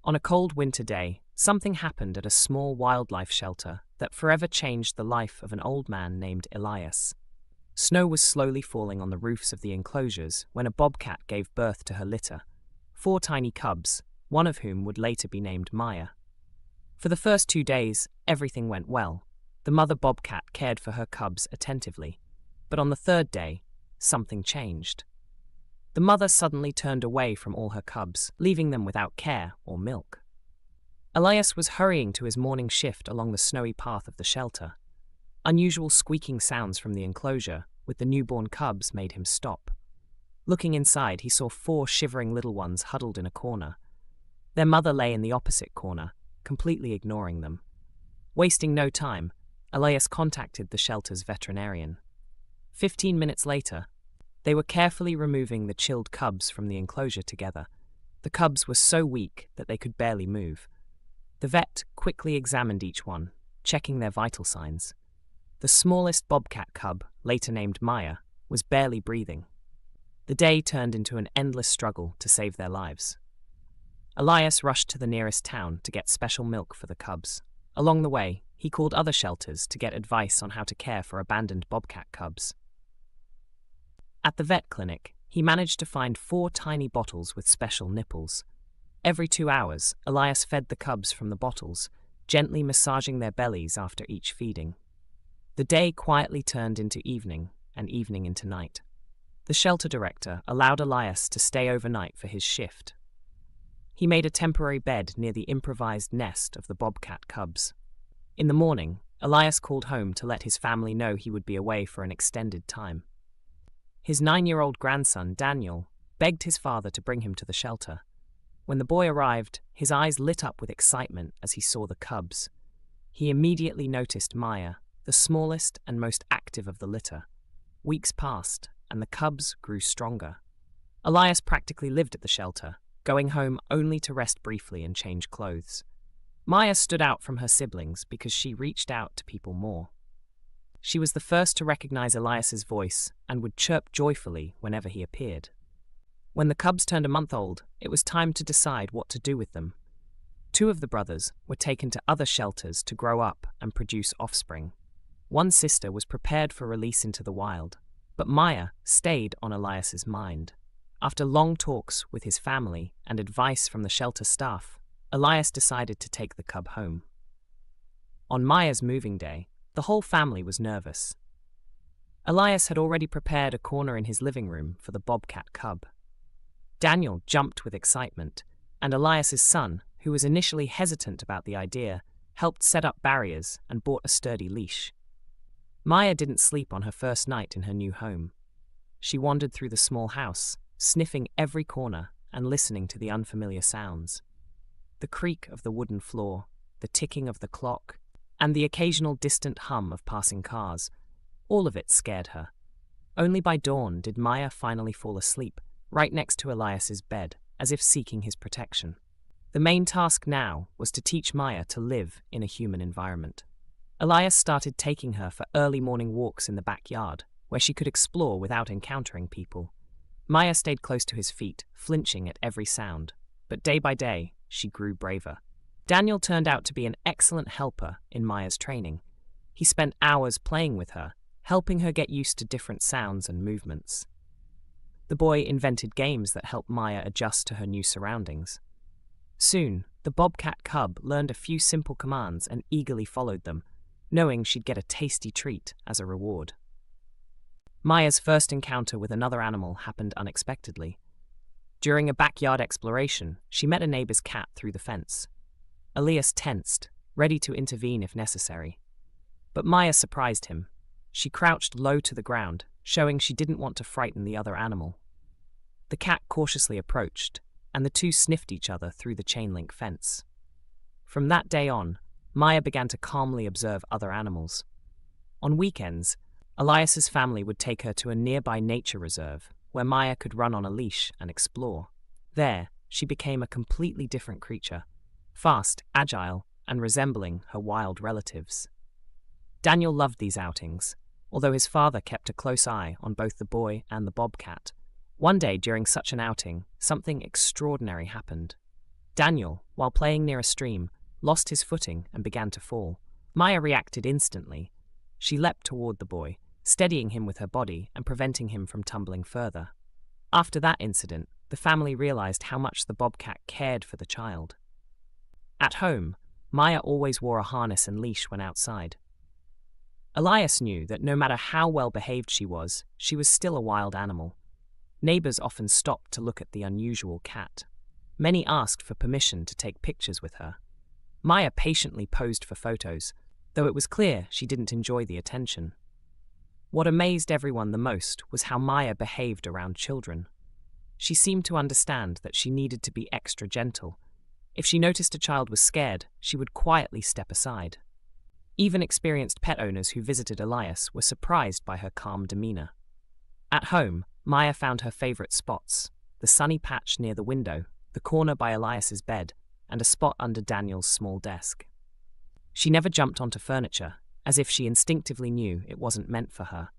On a cold winter day, something happened at a small wildlife shelter that forever changed the life of an old man named Elias. Snow was slowly falling on the roofs of the enclosures when a bobcat gave birth to her litter, 4 tiny cubs, one of whom would later be named Maya. For the first 2 days, everything went well. The mother bobcat cared for her cubs attentively. But on the 3rd day, something changed. The mother suddenly turned away from all her cubs, leaving them without care or milk. Elias was hurrying to his morning shift along the snowy path of the shelter. Unusual squeaking sounds from the enclosure with the newborn cubs made him stop. Looking inside, he saw 4 shivering little ones huddled in a corner. Their mother lay in the opposite corner, completely ignoring them. Wasting no time, Elias contacted the shelter's veterinarian. 15 minutes later, they were carefully removing the chilled cubs from the enclosure together. The cubs were so weak that they could barely move. The vet quickly examined each one, checking their vital signs. The smallest bobcat cub, later named Maya, was barely breathing. The day turned into an endless struggle to save their lives. Elias rushed to the nearest town to get special milk for the cubs. Along the way, he called other shelters to get advice on how to care for abandoned bobcat cubs. At the vet clinic, he managed to find 4 tiny bottles with special nipples. Every 2 hours, Elias fed the cubs from the bottles, gently massaging their bellies after each feeding. The day quietly turned into evening, and evening into night. The shelter director allowed Elias to stay overnight for his shift. He made a temporary bed near the improvised nest of the bobcat cubs. In the morning, Elias called home to let his family know he would be away for an extended time. His 9-year-old grandson, Daniel, begged his father to bring him to the shelter. When the boy arrived, his eyes lit up with excitement as he saw the cubs. He immediately noticed Maya, the smallest and most active of the litter. Weeks passed, and the cubs grew stronger. Elias practically lived at the shelter, going home only to rest briefly and change clothes. Maya stood out from her siblings because she reached out to people more. She was the first to recognize Elias's voice and would chirp joyfully whenever he appeared. When the cubs turned a month old, it was time to decide what to do with them. 2 of the brothers were taken to other shelters to grow up and produce offspring. One sister was prepared for release into the wild, but Maya stayed on Elias's mind. After long talks with his family and advice from the shelter staff, Elias decided to take the cub home. On Maya's moving day, the whole family was nervous. Elias had already prepared a corner in his living room for the bobcat cub. Daniel jumped with excitement, and Elias's son, who was initially hesitant about the idea, helped set up barriers and bought a sturdy leash. Maya didn't sleep on her first night in her new home. She wandered through the small house, sniffing every corner and listening to the unfamiliar sounds. The creak of the wooden floor, the ticking of the clock, and the occasional distant hum of passing cars, all of it scared her. Only by dawn did Maya finally fall asleep, right next to Elias's bed, as if seeking his protection. The main task now was to teach Maya to live in a human environment. Elias started taking her for early morning walks in the backyard, where she could explore without encountering people. Maya stayed close to his feet, flinching at every sound, but day by day, she grew braver. Daniel turned out to be an excellent helper in Maya's training. He spent hours playing with her, helping her get used to different sounds and movements. The boy invented games that helped Maya adjust to her new surroundings. Soon, the bobcat cub learned a few simple commands and eagerly followed them, knowing she'd get a tasty treat as a reward. Maya's first encounter with another animal happened unexpectedly. During a backyard exploration, she met a neighbor's cat through the fence. Elias tensed, ready to intervene if necessary. But Maya surprised him. She crouched low to the ground, showing she didn't want to frighten the other animal. The cat cautiously approached, and the two sniffed each other through the chain-link fence. From that day on, Maya began to calmly observe other animals. On weekends, Elias's family would take her to a nearby nature reserve, where Maya could run on a leash and explore. There, she became a completely different creature, fast, agile, and resembling her wild relatives. Daniel loved these outings, although his father kept a close eye on both the boy and the bobcat. One day during such an outing, something extraordinary happened. Daniel, while playing near a stream, lost his footing and began to fall. Maya reacted instantly. She leapt toward the boy, steadying him with her body and preventing him from tumbling further. After that incident, the family realized how much the bobcat cared for the child. At home, Maya always wore a harness and leash when outside. Elias knew that no matter how well behaved she was still a wild animal. Neighbors often stopped to look at the unusual cat. Many asked for permission to take pictures with her. Maya patiently posed for photos, though it was clear she didn't enjoy the attention. What amazed everyone the most was how Maya behaved around children. She seemed to understand that she needed to be extra gentle. If she noticed a child was scared, she would quietly step aside. Even experienced pet owners who visited Elias were surprised by her calm demeanor. At home, Maya found her favorite spots: the sunny patch near the window, the corner by Elias's bed, and a spot under Daniel's small desk. She never jumped onto furniture, as if she instinctively knew it wasn't meant for her.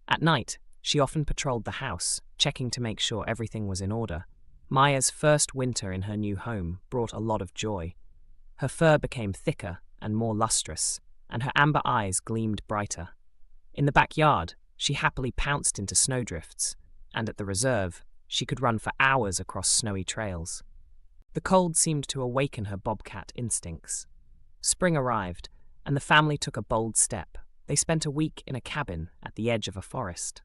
At night, she often patrolled the house, checking to make sure everything was in order. Maya's first winter in her new home brought a lot of joy. Her fur became thicker and more lustrous, and her amber eyes gleamed brighter. In the backyard, she happily pounced into snowdrifts, and at the reserve, she could run for hours across snowy trails. The cold seemed to awaken her bobcat instincts. Spring arrived, and the family took a bold step. They spent a week in a cabin at the edge of a forest.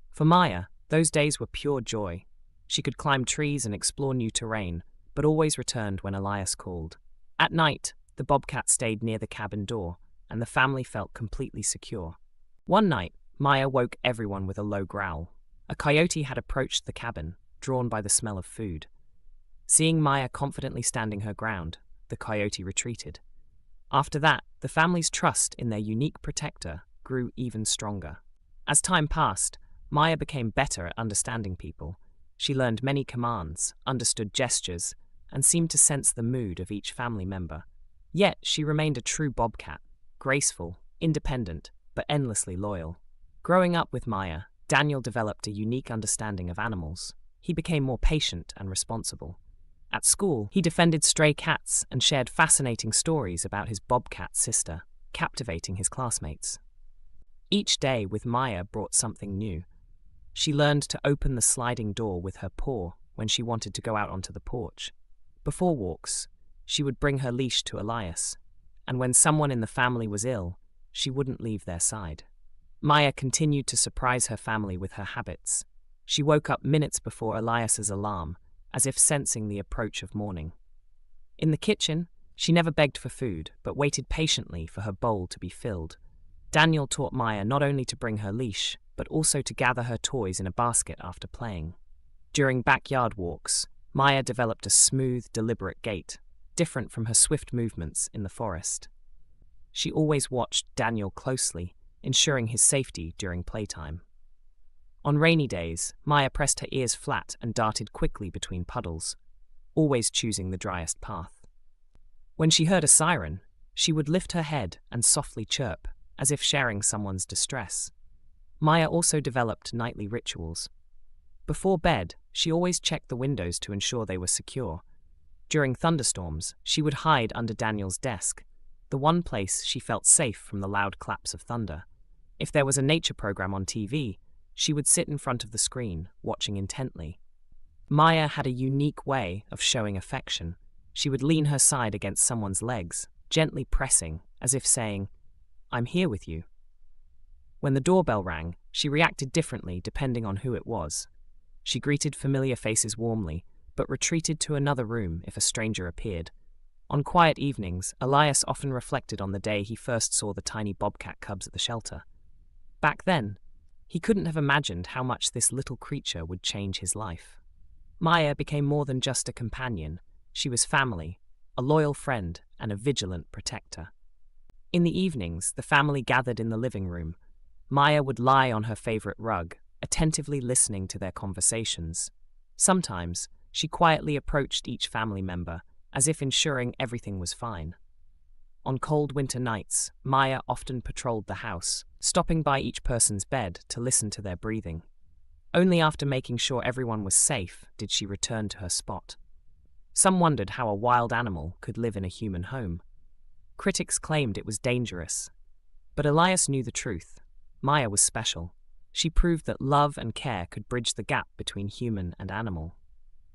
For Maya, those days were pure joy. She could climb trees and explore new terrain, but always returned when Elias called. At night, the bobcat stayed near the cabin door, and the family felt completely secure. One night, Maya woke everyone with a low growl. A coyote had approached the cabin, drawn by the smell of food. Seeing Maya confidently standing her ground, the coyote retreated. After that, the family's trust in their unique protector grew even stronger. As time passed, Maya became better at understanding people. She learned many commands, understood gestures, and seemed to sense the mood of each family member. Yet she remained a true bobcat, graceful, independent, but endlessly loyal. Growing up with Maya, Daniel developed a unique understanding of animals. He became more patient and responsible. At school, he defended stray cats and shared fascinating stories about his bobcat sister, captivating his classmates. Each day with Maya brought something new. She learned to open the sliding door with her paw when she wanted to go out onto the porch. Before walks, she would bring her leash to Elias, and when someone in the family was ill, she wouldn't leave their side. Maya continued to surprise her family with her habits. She woke up minutes before Elias's alarm, as if sensing the approach of morning. In the kitchen, she never begged for food, but waited patiently for her bowl to be filled. Daniel taught Maya not only to bring her leash, but also to gather her toys in a basket after playing. During backyard walks, Maya developed a smooth, deliberate gait, different from her swift movements in the forest. She always watched Daniel closely, ensuring his safety during playtime. On rainy days, Maya pressed her ears flat and darted quickly between puddles, always choosing the driest path. When she heard a siren, she would lift her head and softly chirp, as if sharing someone's distress. Maya also developed nightly rituals. Before bed, she always checked the windows to ensure they were secure. During thunderstorms, she would hide under Daniel's desk, the one place she felt safe from the loud claps of thunder. If there was a nature program on TV, she would sit in front of the screen, watching intently. Maya had a unique way of showing affection. She would lean her side against someone's legs, gently pressing, as if saying, "I'm here with you." When the doorbell rang, she reacted differently depending on who it was. She greeted familiar faces warmly, but retreated to another room if a stranger appeared. On quiet evenings, Elias often reflected on the day he first saw the tiny bobcat cubs at the shelter. Back then, he couldn't have imagined how much this little creature would change his life. Maya became more than just a companion. She was family, a loyal friend, and a vigilant protector. In the evenings, the family gathered in the living room. Maya would lie on her favorite rug, attentively listening to their conversations. Sometimes, she quietly approached each family member, as if ensuring everything was fine. On cold winter nights, Maya often patrolled the house, stopping by each person's bed to listen to their breathing. Only after making sure everyone was safe did she return to her spot. Some wondered how a wild animal could live in a human home. Critics claimed it was dangerous. But Elias knew the truth. Maya was special. She proved that love and care could bridge the gap between human and animal.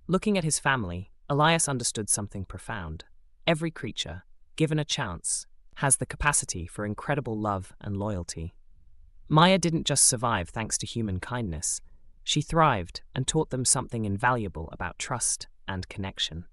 Looking at his family, Elias understood something profound. Every creature, given a chance, has the capacity for incredible love and loyalty. Maya didn't just survive thanks to human kindness. She thrived and taught them something invaluable about trust and connection.